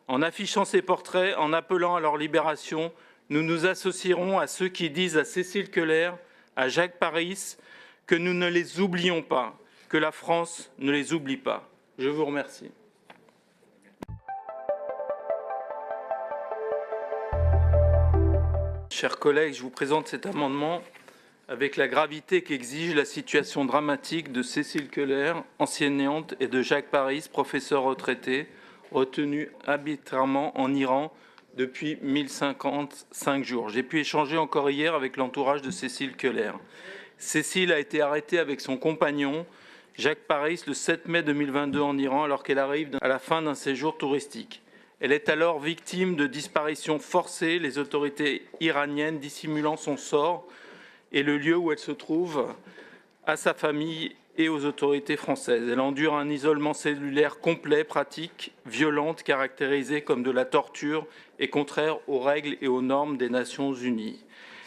En affichant ces portraits, en appelant à leur libération, nous nous associerons à ceux qui disent à Cécile Keller, à Jacques Paris, que nous ne les oublions pas, que la France ne les oublie pas. Je vous remercie. Chers collègues, je vous présente cet amendement avec la gravité qu'exige la situation dramatique de Cécile Keller, enseignante, et de Jacques Paris, professeur retraité, retenu arbitrairement en Iran depuis 1055 jours. J'ai pu échanger encore hier avec l'entourage de Cécile Keller. Cécile a été arrêtée avec son compagnon, Jacques Paris, le 7 mai 2022 en Iran, alors qu'elle arrive à la fin d'un séjour touristique. Elle est alors victime de disparition forcée, les autorités iraniennes dissimulant son sort et le lieu où elle se trouve à sa famille et aux autorités françaises. Elle endure un isolement cellulaire complet, pratique, violente, caractérisée comme de la torture et contraire aux règles et aux normes des Nations Unies.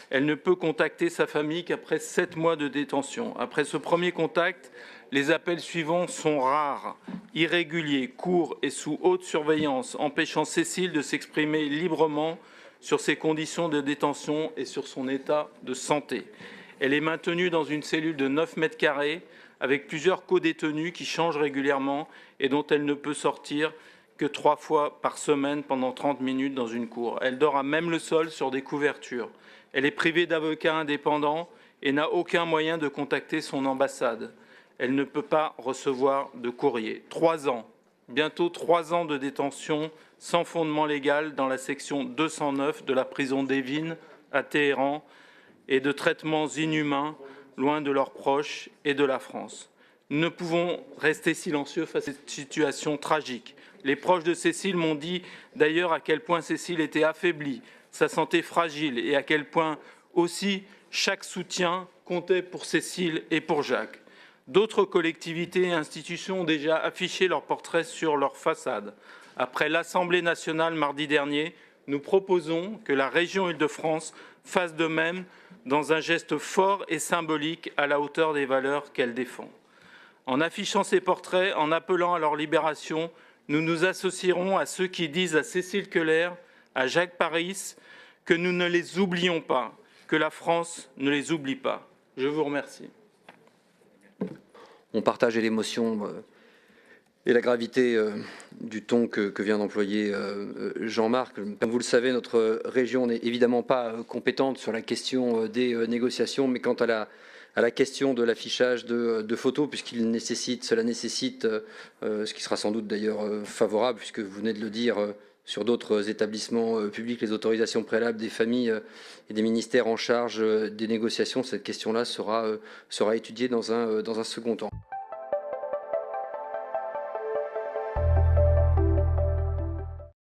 Elle ne peut contacter sa famille qu'après 7 mois de détention. Après ce premier contact, les appels suivants sont rares, irréguliers, courts et sous haute surveillance, empêchant Cécile de s'exprimer librement sur ses conditions de détention et sur son état de santé. Elle est maintenue dans une cellule de 9 mètres carrés avec plusieurs co-détenus qui changent régulièrement et dont elle ne peut sortir que 3 fois par semaine pendant 30 minutes dans une cour. Elle dort à même le sol sur des couvertures. Elle est privée d'avocats indépendants et n'a aucun moyen de contacter son ambassade. Elle ne peut pas recevoir de courrier. 3 ans, bientôt 3 ans de détention sans fondement légal dans la section 209 de la prison d'Evin à Téhéran et de traitements inhumains loin de leurs proches et de la France. Nous ne pouvons rester silencieux face à cette situation tragique. Les proches de Cécile m'ont dit d'ailleurs à quel point Cécile était affaiblie, sa santé fragile et à quel point aussi chaque soutien comptait pour Cécile et pour Jacques. D'autres collectivités et institutions ont déjà affiché leurs portraits sur leur façade. Après l'Assemblée nationale mardi dernier, nous proposons que la région Île-de-France fasse de même dans un geste fort et symbolique à la hauteur des valeurs qu'elle défend. En affichant ces portraits, en appelant à leur libération, nous nous associerons à ceux qui disent à Cécile Keller, à Jacques Paris, que nous ne les oublions pas, que la France ne les oublie pas. Je vous remercie. On partage l'émotion et la gravité du ton que vient d'employer Jean-Marc. Comme vous le savez, notre région n'est évidemment pas compétente sur la question des négociations, mais quant à la question de l'affichage de photos, puisqu'il nécessite, cela nécessite, ce qui sera sans doute d'ailleurs favorable, puisque vous venez de le dire, sur d'autres établissements publics, les autorisations préalables des familles et des ministères en charge des négociations, cette question-là sera étudiée dans un second temps.